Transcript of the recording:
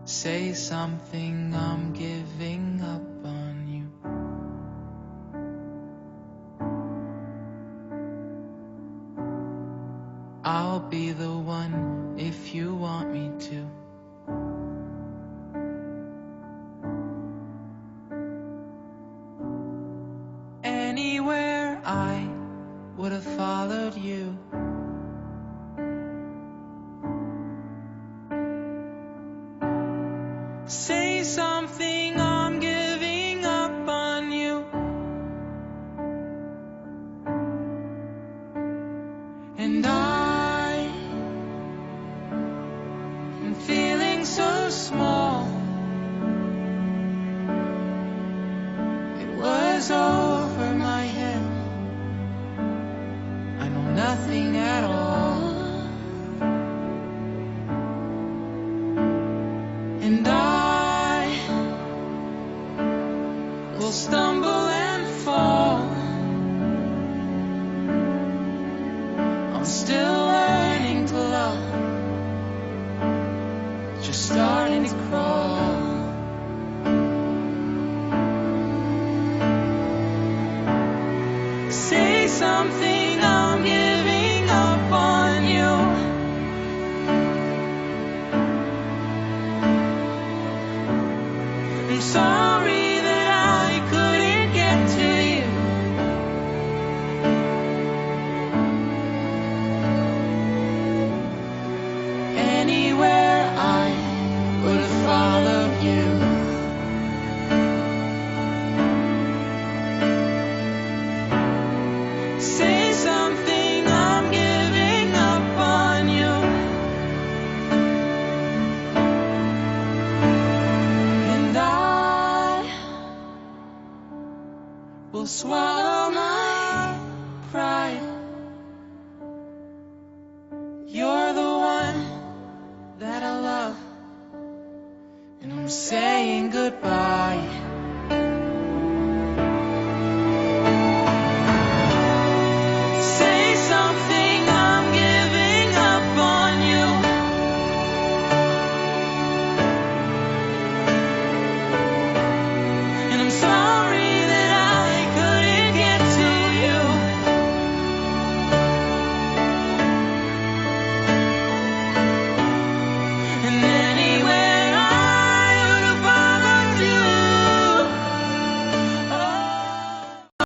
Say something, I'm giving up on you. I'll be the one if you want me to. Anywhere I would have followed you. Say something, I'm giving up on you. And I'm feeling so small. It was over my head. I know nothing at all. And I will stumble and fall. I'm still learning to love, just starting to crawl. Say something, I'm giving up on you. I'm sorry that I couldn't get to you. Anywhere I would have followed you. Say something, I'm giving up on you. And I will swallow my pride. You're the one that I love, and I'm saying goodbye.